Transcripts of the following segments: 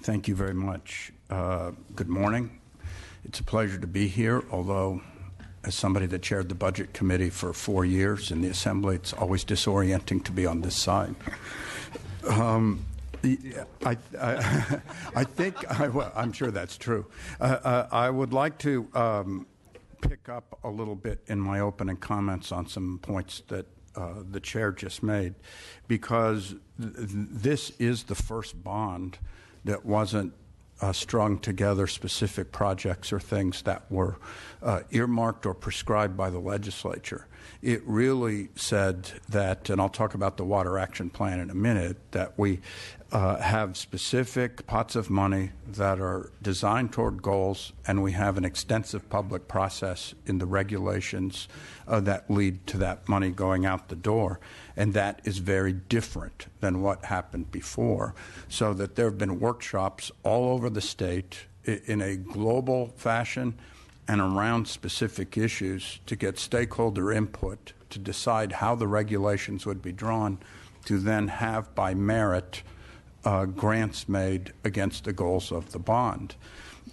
Thank you very much. Good morning. It's a pleasure to be here, although as somebody that chaired the Budget Committee for 4 years in the Assembly, it's always disorienting to be on this side. I think, well, I'm sure that's true. I would like to pick up a little bit in my opening comments on some points that the chair just made, because this is the first bond that wasn't strung together specific projects or things that were earmarked or prescribed by the legislature. It really said that, and I'll talk about the Water Action Plan in a minute, that we have specific pots of money that are designed toward goals, and we have an extensive public process in the regulations that lead to that money going out the door. And that is very different than what happened before. So that there have been workshops all over the state in a global fashion and around specific issues to get stakeholder input to decide how the regulations would be drawn to then have by merit grants made against the goals of the bond.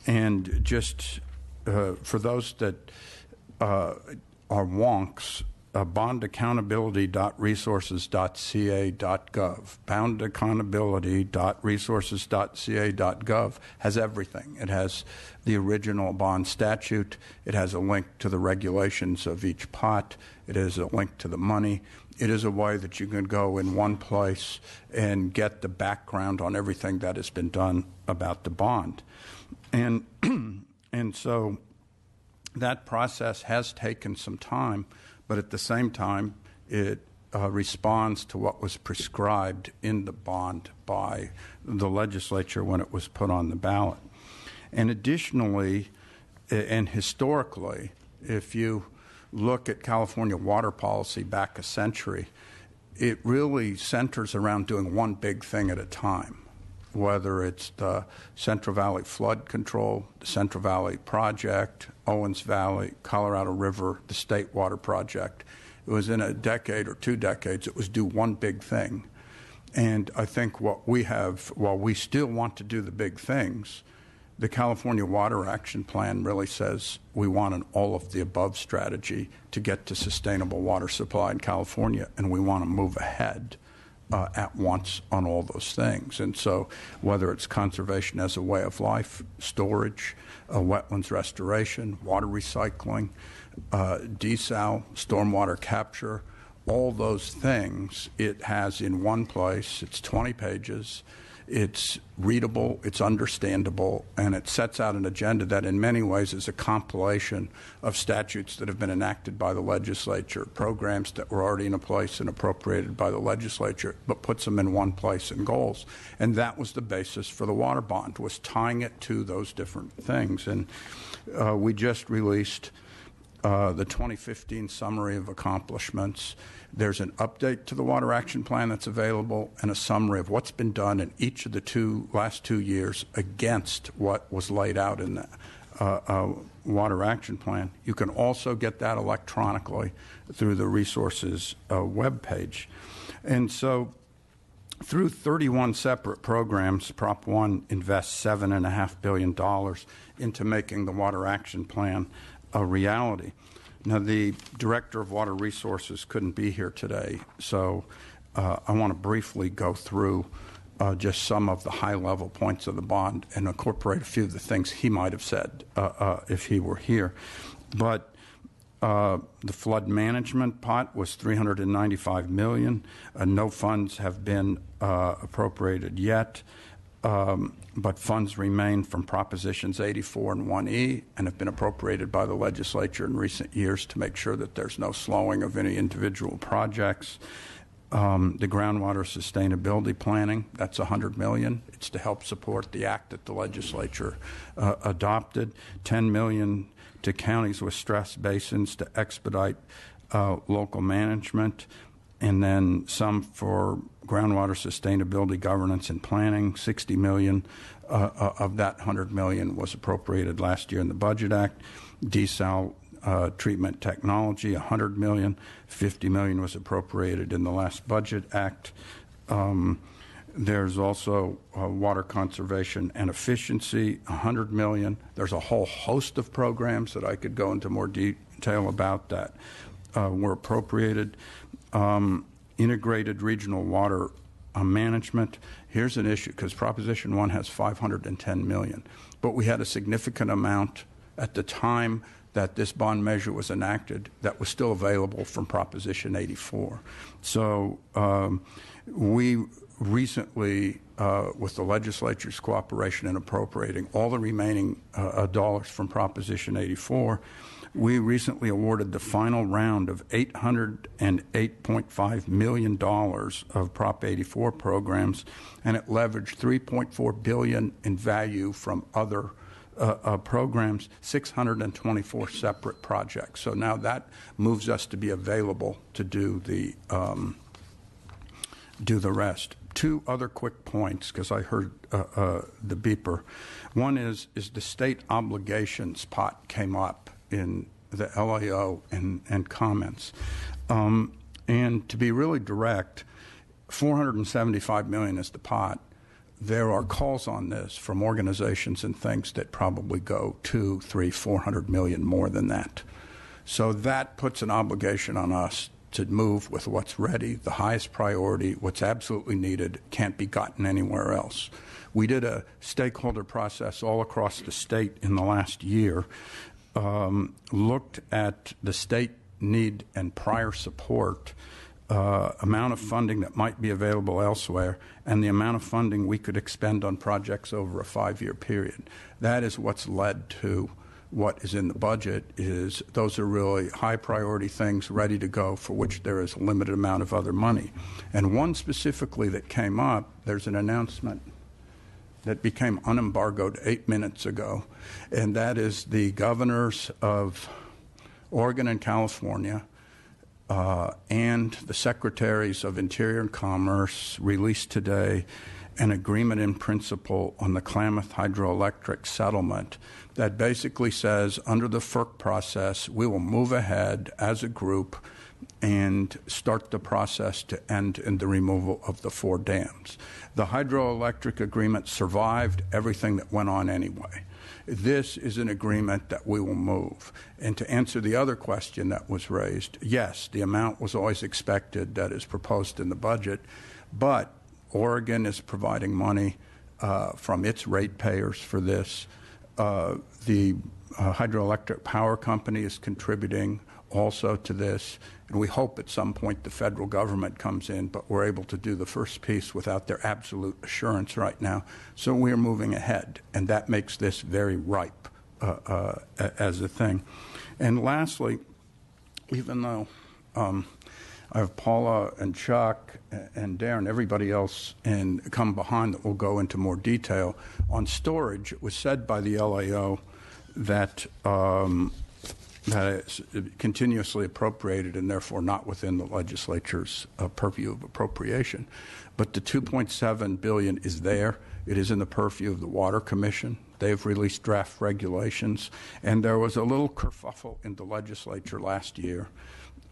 And just for those that are wonks, bondaccountability.resources.ca.gov. Bondaccountability.resources.ca.gov has everything. It has the original bond statute. It has a link to the regulations of each pot. It has a link to the money. It is a way that you can go in one place and get the background on everything that has been done about the bond. And so that process has taken some time, but at the same time, it responds to what was prescribed in the bond by the legislature when it was put on the ballot. And additionally, and historically, if you look at California water policy back a century, it really centers around doing one big thing at a time, whether it's the Central Valley Flood Control, the Central Valley Project, Owens Valley, Colorado River, the State Water Project. It was in a decade or 2 decades, it was do one big thing. And I think what we have, while we still want to do the big things, the California Water Action Plan really says we want an all-of-the-above strategy to get to sustainable water supply in California, and we want to move ahead at once on all those things. And so whether it's conservation as a way of life, storage, wetlands restoration, water recycling, desal, stormwater capture, all those things it has in one place. It's 20 pages. It's readable, it's understandable, and it sets out an agenda that in many ways is a compilation of statutes that have been enacted by the legislature, programs that were already in place and appropriated by the legislature, but puts them in one place in goals. And that was the basis for the water bond, was tying it to those different things. And we just released the 2015 summary of accomplishments. There's an update to the Water Action Plan that's available and a summary of what's been done in each of the last 2 years against what was laid out in the Water Action Plan. You can also get that electronically through the resources webpage. And so through 31 separate programs, Prop 1 invests $7.5 billion into making the Water Action Plan a reality. Now, the Director of Water Resources couldn't be here today, so I want to briefly go through just some of the high-level points of the bond and incorporate a few of the things he might have said if he were here. But the flood management pot was $395 million. No funds have been appropriated yet. But funds remain from Propositions 84 and 1E and have been appropriated by the legislature in recent years to make sure that there's no slowing of any individual projects. The groundwater sustainability planning, that's $100 million. It's to help support the act that the legislature adopted. $10 million to counties with stress basins to expedite local management. And then some for groundwater sustainability governance and planning. $60 million of that $100 million was appropriated last year in the Budget Act. Desal treatment technology, $100 million. $50 million was appropriated in the last Budget Act. There's also water conservation and efficiency, $100 million. There's a whole host of programs that I could go into more detail about that were appropriated. Integrated regional water management. Here's an issue, because Proposition 1 has $510 million, but we had a significant amount at the time that this bond measure was enacted that was still available from Proposition 84. So we recently, with the legislature's cooperation in appropriating all the remaining dollars from Proposition 84, we recently awarded the final round of $808.5 million of Prop 84 programs, and it leveraged $3.4 billion in value from other programs, 624 separate projects. So now that moves us to be available to do the rest. Two other quick points, because I heard the beeper. One is the state obligations pot came up in the LAO and comments. And to be really direct, $475 million is the pot. There are calls on this from organizations and things that probably go $200, $300, $400 million more than that. So that puts an obligation on us to move with what's ready, the highest priority, what's absolutely needed, can't be gotten anywhere else. We did a stakeholder process all across the state in the last year, looked at the state need and prior support, amount of funding that might be available elsewhere, and the amount of funding we could expend on projects over a 5-year period. That is what's led to what is in the budget. Is those are really high priority things ready to go for which there is a limited amount of other money. And one specifically that came up, there's an announcement that became unembargoed 8 minutes ago, and that is the governors of Oregon and California and the secretaries of Interior and Commerce released today an agreement in principle on the Klamath hydroelectric settlement that basically says under the FERC process, we will move ahead as a group and start the process to end in the removal of the 4 dams. The hydroelectric agreement survived everything that went on anyway. This is an agreement that we will move. And to answer the other question that was raised, yes, the amount was always expected that is proposed in the budget, but Oregon is providing money from its ratepayers for this. The hydroelectric power company is contributing also to this, and we hope at some point the federal government comes in, but we're able to do the first piece without their absolute assurance right now. So we're moving ahead, and that makes this very ripe as a thing. And lastly, even though I have Paula and Chuck and Darren, everybody else, and come behind that will go into more detail. On storage, it was said by the LAO that that it's continuously appropriated and therefore not within the legislature's purview of appropriation. But the $2.7 billion is there. It is in the purview of the Water Commission. They've released draft regulations. And there was a little kerfuffle in the legislature last year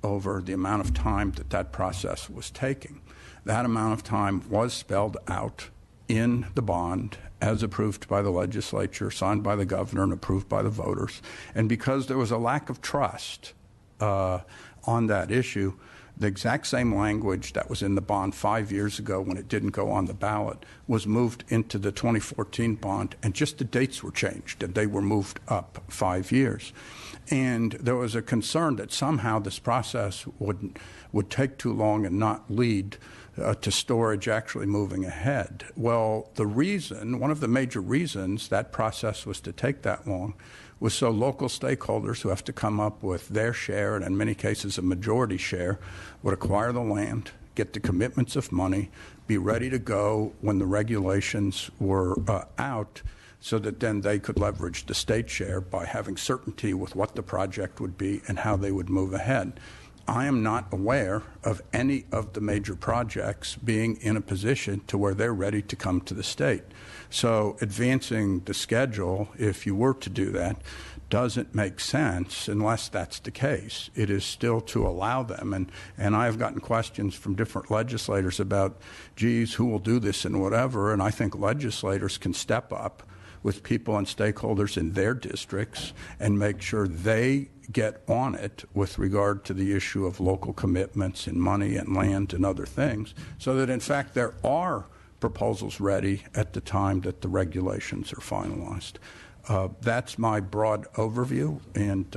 over the amount of time that that process was taking. That amount of time was spelled out in the bond as approved by the legislature, signed by the governor, and approved by the voters. And because there was a lack of trust on that issue, the exact same language that was in the bond 5 years ago when it didn't go on the ballot was moved into the 2014 bond, and just the dates were changed, and they were moved up 5 years. And there was a concern that somehow this process would take too long and not lead to storage actually moving ahead. Well, the reason, one of the major reasons that process was to take that long was so local stakeholders who have to come up with their share, and in many cases a majority share, would acquire the land, get the commitments of money, be ready to go when the regulations were out, so that then they could leverage the state share by having certainty with what the project would be and how they would move ahead. I am not aware of any of the major projects being in a position to where they're ready to come to the state. So advancing the schedule, if you were to do that, doesn't make sense unless that's the case. It is still to allow them. And I've gotten questions from different legislators about, geez, who will do this and whatever. And I think legislators can step up with people and stakeholders in their districts and make sure they get on it with regard to the issue of local commitments and money and land and other things, so that in fact there are proposals ready at the time that the regulations are finalized. That's my broad overview, and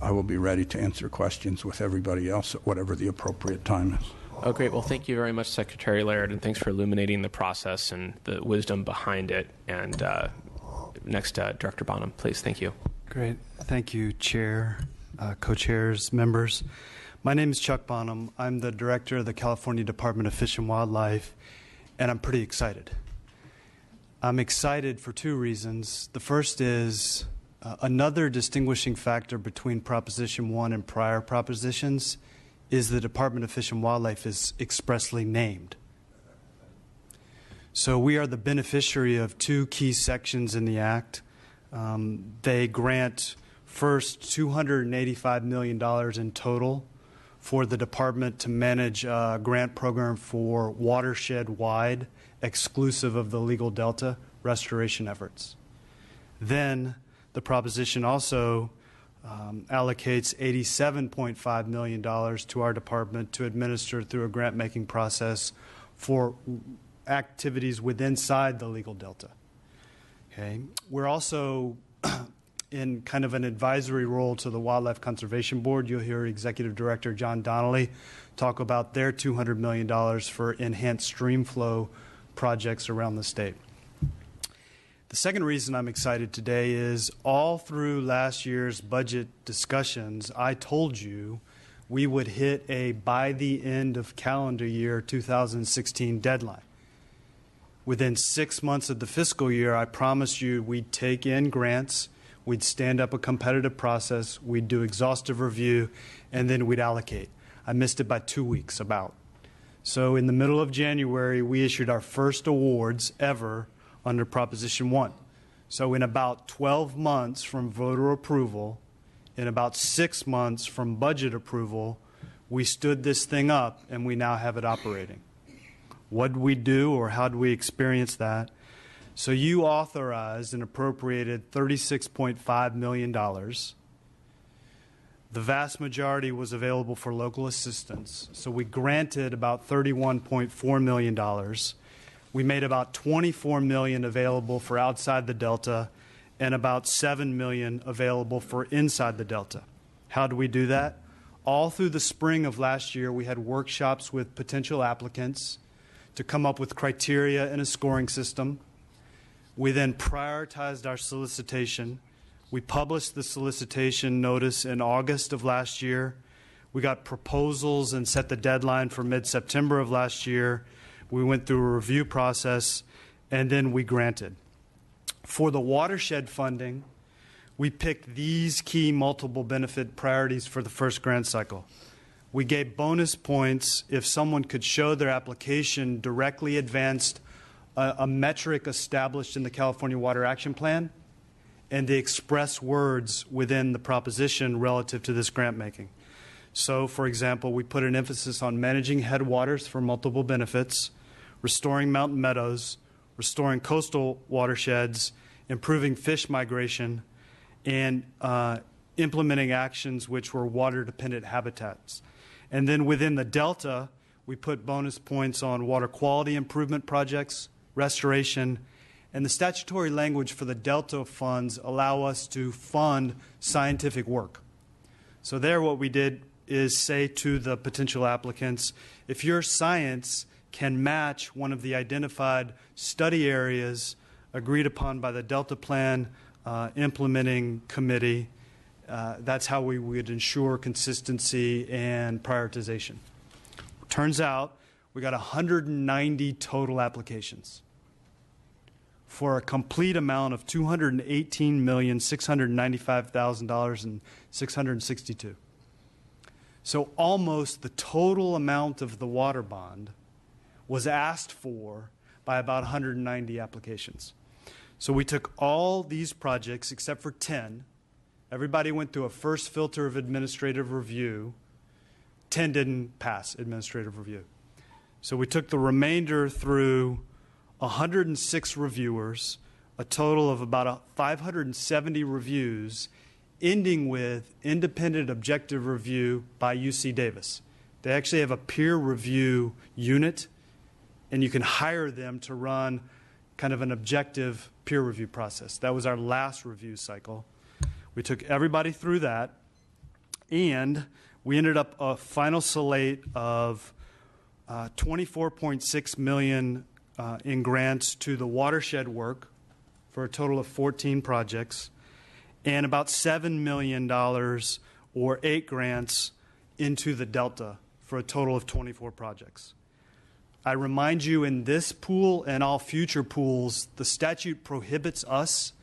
I will be ready to answer questions with everybody else at whatever the appropriate time is. Oh, great. Well, thank you very much, Secretary Laird, and thanks for illuminating the process and the wisdom behind it. And next, Director Bonham, please. Thank you. Great. Thank you, Chair, co-chairs, members. My name is Chuck Bonham. I'm the Director of the California Department of Fish and Wildlife, and I'm pretty excited. I'm excited for two reasons. The first is another distinguishing factor between Proposition 1 and prior propositions is the Department of Fish and Wildlife is expressly named. So we are the beneficiary of two key sections in the Act. They grant first $285 million in total for the department to manage a grant program for watershed-wide, exclusive of the legal delta, restoration efforts. Then the proposition also allocates $87.5 million to our department to administer through a grant-making process for activities inside the legal delta. Okay. We're also in kind of an advisory role to the Wildlife Conservation Board. You'll hear Executive Director John Donnelly talk about their $200 million for enhanced stream flow projects around the state. The second reason I'm excited today is all through last year's budget discussions, I told you we would hit a by the end of calendar year 2016 deadline. Within 6 months of the fiscal year, I promised you we'd take in grants, we'd stand up a competitive process, we'd do exhaustive review, and then we'd allocate. I missed it by 2 weeks about. So in the middle of January, we issued our first awards ever under Proposition 1. So in about 12 months from voter approval, in about 6 months from budget approval, we stood this thing up and we now have it operating. What did we do, or how did we experience that? So you authorized and appropriated $36.5 million. The vast majority was available for local assistance. So we granted about $31.4 million. We made about $24 million available for outside the Delta and about $7 million available for inside the Delta. How do we do that? All through the spring of last year, we had workshops with potential applicants to come up with criteria and a scoring system. We then prioritized our solicitation. We published the solicitation notice in August of last year. We got proposals and set the deadline for mid-September of last year. We went through a review process, and then we granted. For the watershed funding, we picked these key multiple benefit priorities for the first grant cycle. We gave bonus points if someone could show their application directly advanced a metric established in the California Water Action Plan and the express words within the proposition relative to this grant making. So, for example, we put an emphasis on managing headwaters for multiple benefits, restoring mountain meadows, restoring coastal watersheds, improving fish migration, and implementing actions which were water-dependent habitats. And then within the Delta, we put bonus points on water quality improvement projects, restoration, and the statutory language for the Delta funds allow us to fund scientific work. So there what we did is say to the potential applicants, if your science can match one of the identified study areas agreed upon by the Delta Plan implementing committee, that's how we would ensure consistency and prioritization. Turns out we got 190 total applications for a complete amount of $218,695,662. So almost the total amount of the water bond was asked for by about 190 applications. So we took all these projects except for 10. Everybody went through a first filter of administrative review. 10 didn't pass administrative review. So we took the remainder through 106 reviewers, a total of about 570 reviews, ending with independent objective review by UC Davis. They actually have a peer review unit, and you can hire them to run kind of an objective peer review process. That was our last review cycle. We took everybody through that, and we ended up a final slate of $24.6 million in grants to the watershed work for a total of 14 projects, and about $7 million or 8 grants into the Delta for a total of 24 projects. I remind you, in this pool and all future pools, the statute prohibits us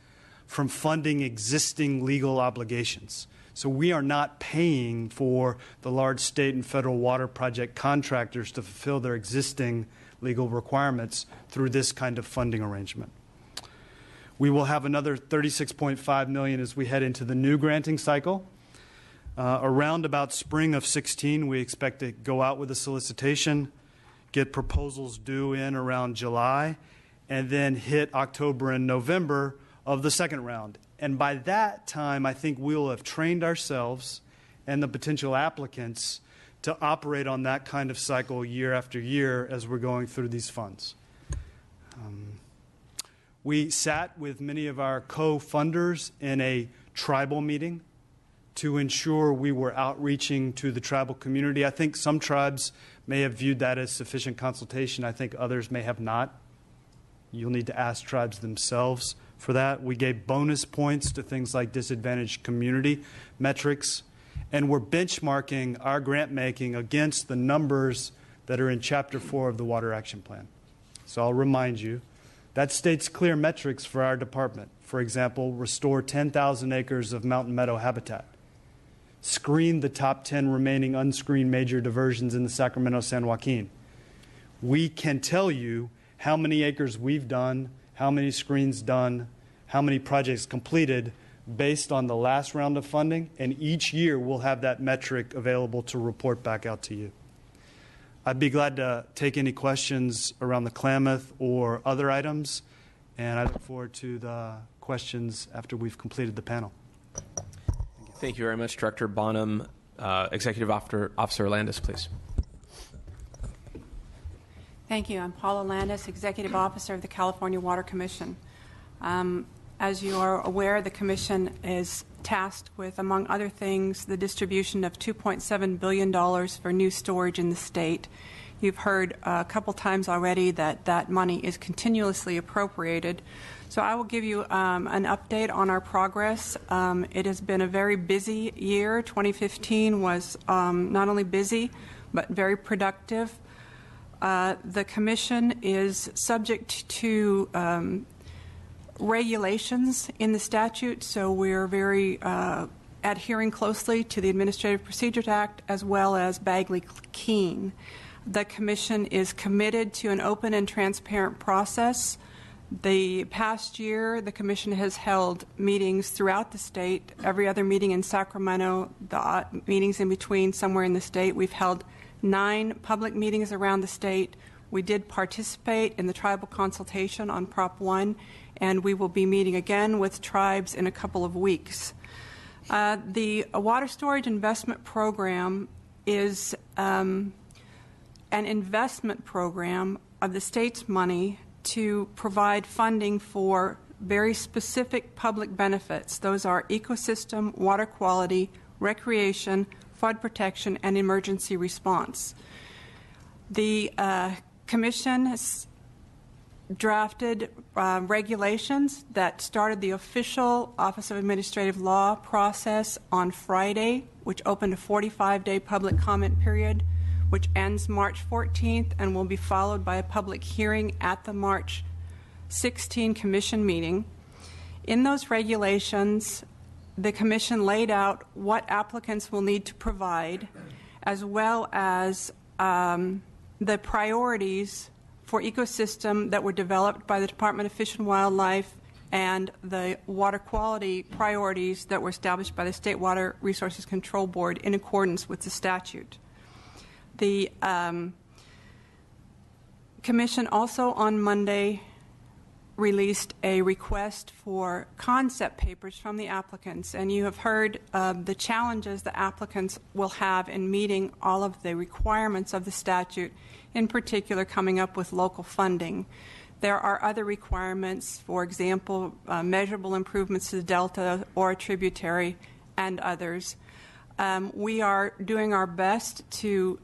from funding existing legal obligations. So we are not paying for the large state and federal water project contractors to fulfill their existing legal requirements through this kind of funding arrangement. We will have another $36.5 million as we head into the new granting cycle. Around about spring of 16, we expect to go out with a solicitation, get proposals due in around July, and then hit October and November of the second round. And by that time, I think we'll have trained ourselves and the potential applicants to operate on that kind of cycle year after year as we're going through these funds. We sat with many of our co-funders in a tribal meeting to ensure we were outreaching to the tribal community. I think some tribes may have viewed that as sufficient consultation. I think others may have not. You'll need to ask tribes themselves for that. We gave bonus points to things like disadvantaged community metrics, and we're benchmarking our grant making against the numbers that are in Chapter 4 of the Water Action Plan. So I'll remind you, that states clear metrics for our department. For example, restore 10,000 acres of mountain meadow habitat. Screen the top 10 remaining unscreened major diversions in the Sacramento-San Joaquin. We can tell you how many acres we've done, how many screens done, how many projects completed based on the last round of funding, and each year we'll have that metric available to report back out to you. I'd be glad to take any questions around the Klamath or other items, and I look forward to the questions after we've completed the panel. Thank you very much, Director Bonham. Executive Officer Landis, please. Thank you. I'm Paula Landis, Executive Officer of the California Water Commission. As you are aware, the Commission is tasked with, among other things, the distribution of $2.7 billion for new storage in the state. You've heard a couple times already that that money is continuously appropriated. So I will give you an update on our progress. It has been a very busy year. 2015 was not only busy, but very productive. The Commission is subject to regulations in the statute, so we're very adhering closely to the Administrative Procedures Act as well as Bagley-Keene. The Commission is committed to an open and transparent process. The past year, the Commission has held meetings throughout the state, every other meeting in Sacramento, the meetings in between somewhere in the state. We've held 9 public meetings around the state. We did participate in the tribal consultation on Prop 1, and we will be meeting again with tribes in a couple of weeks. The Water Storage Investment Program is an investment program of the state's money to provide funding for very specific public benefits. Those are ecosystem, water quality, recreation, flood protection, and emergency response. The Commission has drafted regulations that started the official Office of Administrative Law process on Friday, which opened a 45-day public comment period, which ends March 14th and will be followed by a public hearing at the March 16 Commission meeting. In those regulations, the Commission laid out what applicants will need to provide, as well as the priorities for ecosystem that were developed by the Department of Fish and Wildlife and the water quality priorities that were established by the State Water Resources Control Board in accordance with the statute. The Commission also on Monday released a request for concept papers from the applicants, and you have heard the challenges the applicants will have in meeting all of the requirements of the statute, in particular coming up with local funding. There are other requirements, for example, measurable improvements to the delta or a tributary and others. We are doing our best to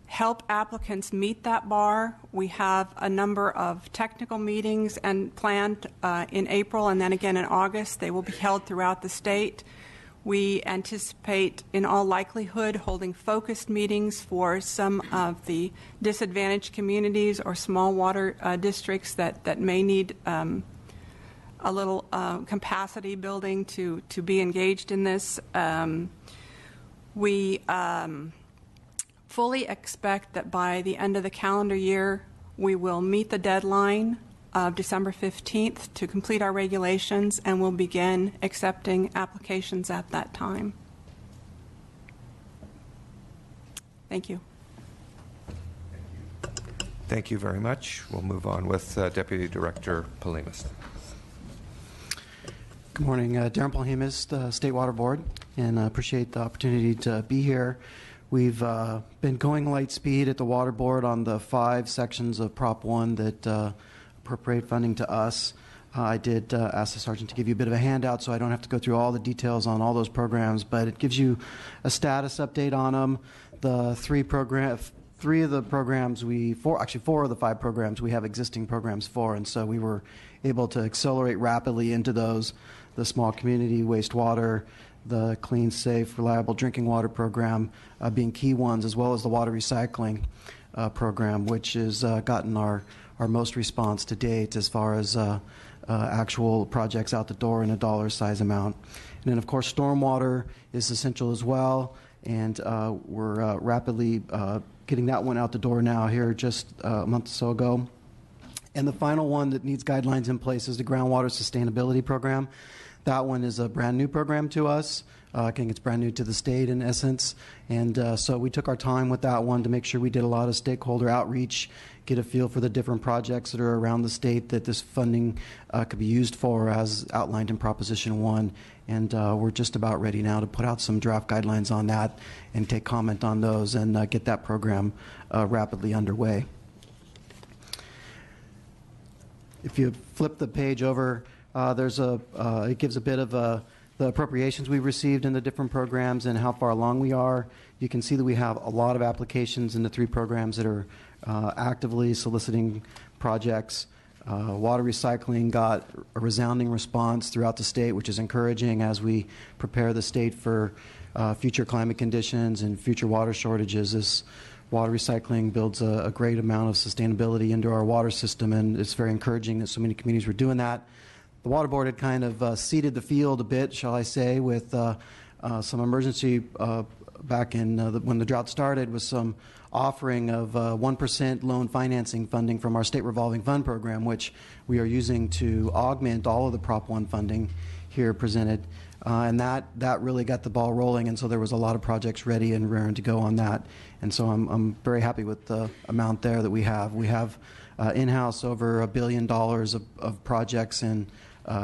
help applicants meet that bar. We have a number of technical meetings and planned in April and then again in August. They will be held throughout the state. We anticipate, in all likelihood, holding focused meetings for some of the disadvantaged communities or small water districts that may need a little capacity building to be engaged in this. We fully expect that by the end of the calendar year, we will meet the deadline of December 15th to complete our regulations, and we'll begin accepting applications at that time. Thank you. Thank you very much. We'll move on with Deputy Director Polimas. Good morning. Darren Polhemus, the State Water Board, and I appreciate the opportunity to be here. We've been going light speed at the Water Board on the 5 sections of Prop 1 that appropriate funding to us. I did ask the Sergeant to give you a bit of a handout so I don't have to go through all the details on all those programs, but it gives you a status update on them. The 4 of the 5 programs we have existing programs for, and so we were able to accelerate rapidly into those. The small community wastewater, the clean, safe, reliable drinking water program being key ones, as well as the water recycling program, which has gotten our most response to date as far as actual projects out the door in a dollar size amount. And then, of course, stormwater is essential as well, and we're rapidly getting that one out the door now here just a month or so ago. And the final one that needs guidelines in place is the groundwater sustainability program. That one is a brand new program to us. I think it's brand new to the state in essence. And so we took our time with that one to make sure we did a lot of stakeholder outreach, get a feel for the different projects that are around the state that this funding could be used for as outlined in Proposition 1. And we're just about ready now to put out some draft guidelines on that and take comment on those and get that program rapidly underway. If you flip the page over, it gives a bit of the appropriations we've received in the different programs and how far along we are. You can see that we have a lot of applications in the 3 programs that are actively soliciting projects. Water recycling got a resounding response throughout the state, which is encouraging as we prepare the state for future climate conditions and future water shortages. This water recycling builds a great amount of sustainability into our water system, and it's very encouraging that so many communities were doing that. The Water Board had kind of seeded the field a bit, shall I say, with some emergency back in when the drought started, with some offering of 1% loan financing funding from our state revolving fund program, which we are using to augment all of the Prop 1 funding here presented. And that really got the ball rolling, and so there was a lot of projects ready and raring to go on that. And so I'm very happy with the amount there that we have. We have in-house over $1 billion of projects and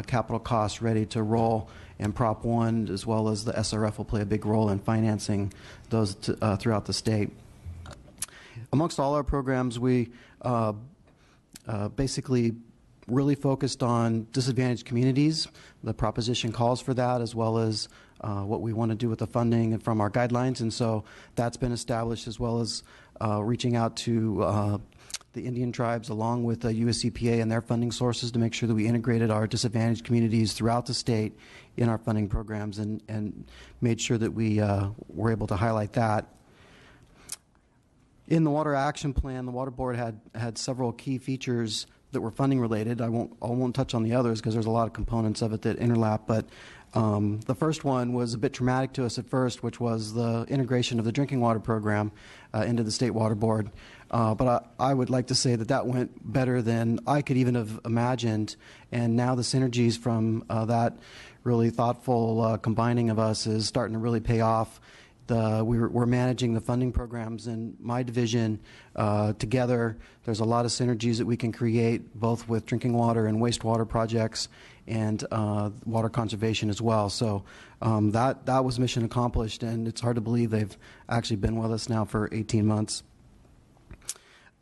capital costs ready to roll, and Prop 1 as well as the SRF will play a big role in financing those throughout the state. Amongst all our programs, we basically really focused on disadvantaged communities. The proposition calls for that, as well as what we want to do with the funding and from our guidelines, and so that's been established, as well as reaching out to the Indian tribes along with the US EPA and their funding sources to make sure that we integrated our disadvantaged communities throughout the state in our funding programs and made sure that we were able to highlight that. In the Water Action Plan, the Water Board had several key features that were funding related. I won't touch on the others because there's a lot of components of it that interlap, but The first one was a bit traumatic to us at first, which was the integration of the drinking water program into the State Water Board. But I would like to say that that went better than I could even have imagined, and now the synergies from that really thoughtful combining of us is starting to really pay off. We're managing the funding programs in my division together. There's a lot of synergies that we can create, both with drinking water and wastewater projects and water conservation as well. So that was mission accomplished, and it's hard to believe they've actually been with us now for 18 months.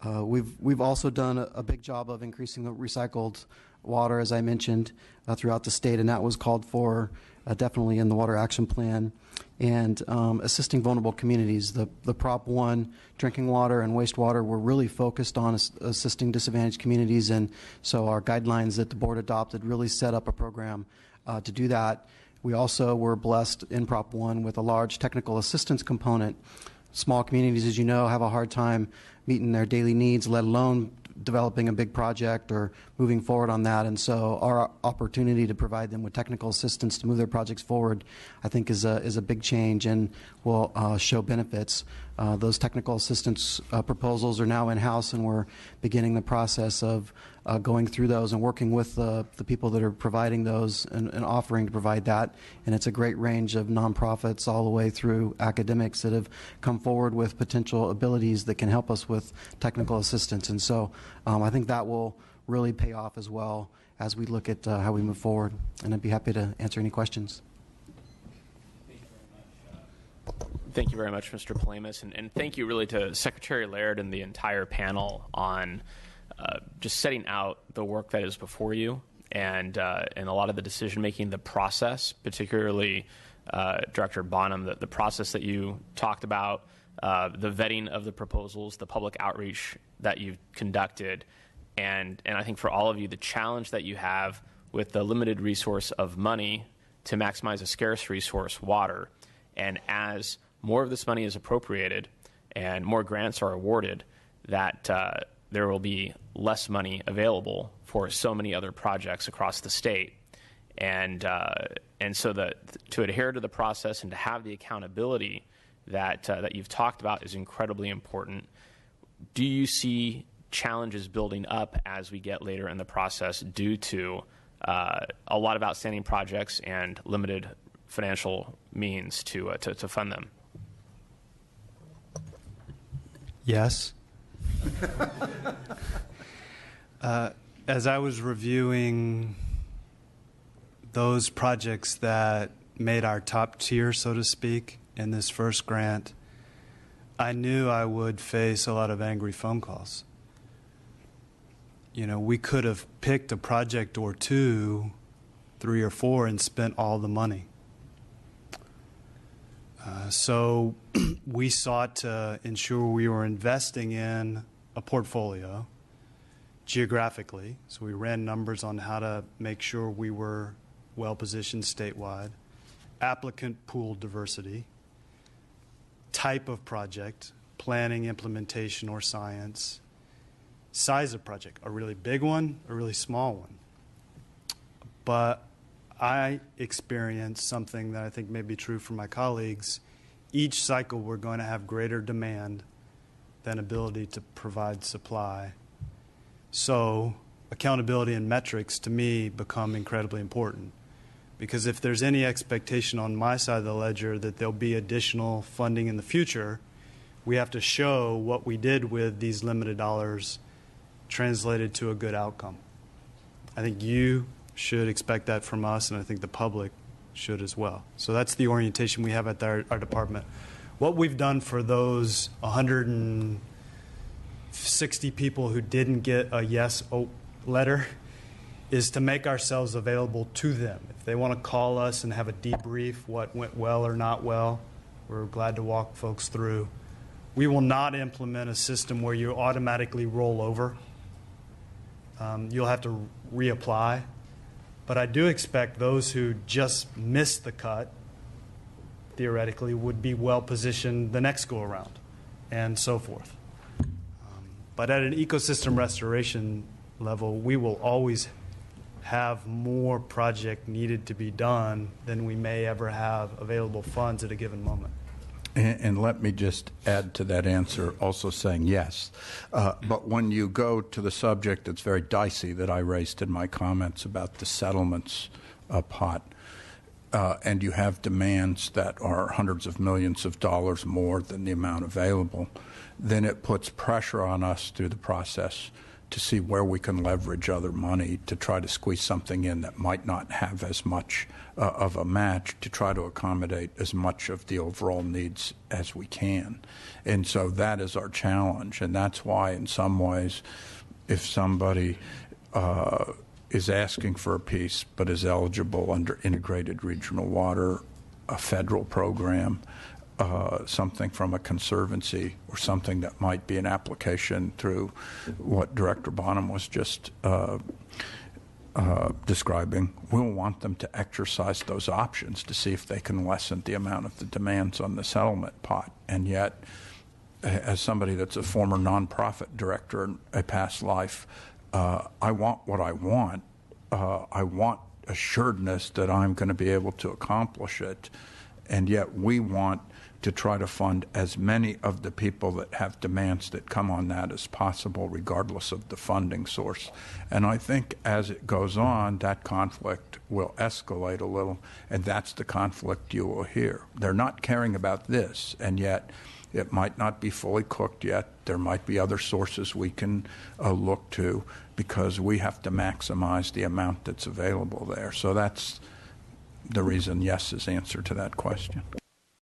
We've also done a big job of increasing the recycled water, as I mentioned, throughout the state, and that was called for definitely in the Water Action Plan. And assisting vulnerable communities. The Prop 1 drinking water and wastewater were really focused on assisting disadvantaged communities, and so our guidelines that the board adopted really set up a program to do that. We also were blessed in Prop 1 with a large technical assistance component. Small communities, as you know, have a hard time meeting their daily needs, let alone developing a big project or moving forward on that. And so our opportunity to provide them with technical assistance to move their projects forward, I think, is a big change and will show benefits. Those technical assistance proposals are now in-house, and we're beginning the process of going through those and working with the people that are providing those and offering to provide that. And it's a great range of nonprofits all the way through academics that have come forward with potential abilities that can help us with technical assistance. And so I think that will really pay off as well as we look at how we move forward. And I'd be happy to answer any questions. Thank you very much, Mr. Palamas, and thank you really to Secretary Laird and the entire panel on just setting out the work that is before you and a lot of the decision-making, the process, particularly Director Bonham, the process that you talked about, the vetting of the proposals, the public outreach that you've conducted, and I think for all of you, the challenge that you have with the limited resource of money to maximize a scarce resource, water, and as more of this money is appropriated and more grants are awarded, that there will be less money available for so many other projects across the state. And so to adhere to the process and to have the accountability that you've talked about is incredibly important. Do you see challenges building up as we get later in the process due to a lot of outstanding projects and limited financial means to fund them? Yes. As I was reviewing those projects that made our top tier, so to speak, in this first grant, I knew I would face a lot of angry phone calls. You know, we could have picked a project or two, 3 or 4, and spent all the money. So we sought to ensure we were investing in a portfolio geographically. So we ran numbers on how to make sure we were well-positioned statewide, applicant pool diversity, type of project, planning, implementation, or science, size of project, a really big one, a really small one. But I experienced something that I think may be true for my colleagues. Each cycle we're going to have greater demand than ability to provide supply. So accountability and metrics, to me, become incredibly important. Because if there's any expectation on my side of the ledger that there'll be additional funding in the future, we have to show what we did with these limited dollars translated to a good outcome. I think you should expect that from us, and I think the public should as well. So that's the orientation we have at our department. What we've done for those 160 people who didn't get a yes letter is to make ourselves available to them. If they want to call us and have a debrief, what went well or not well, we're glad to walk folks through. We will not implement a system where you automatically roll over. You'll have to reapply. But I do expect those who just missed the cut, theoretically, would be well positioned the next go around, and so forth. But at an ecosystem restoration level, we will always have more project needed to be done than we may ever have available funds at a given moment. And let me just add to that answer, also saying yes. But when you go to the subject that's very dicey that I raised in my comments about the settlements pot, and you have demands that are hundreds of millions of dollars more than the amount available, then it puts pressure on us through the process to see where we can leverage other money to try to squeeze something in that might not have as much of a match, to try to accommodate as much of the overall needs as we can. And so that is our challenge, and that's why in some ways if somebody is asking for a piece but is eligible under integrated regional water, a federal program, something from a conservancy, or something that might be an application through what Director Bonham was just describing, we'll want them to exercise those options to see if they can lessen the amount of the demands on the settlement pot. And yet, as somebody that's a former nonprofit director in a past life, I want what I want. I want assuredness that I'm going to be able to accomplish it. And yet we want to try to fund as many of the people that have demands that come on that as possible, regardless of the funding source. And I think as it goes on, that conflict will escalate a little, and that's the conflict you will hear. They're not caring about this, and yet it might not be fully cooked yet. There might be other sources we can look to, because we have to maximize the amount that's available there. So that's the reason yes is answer to that question.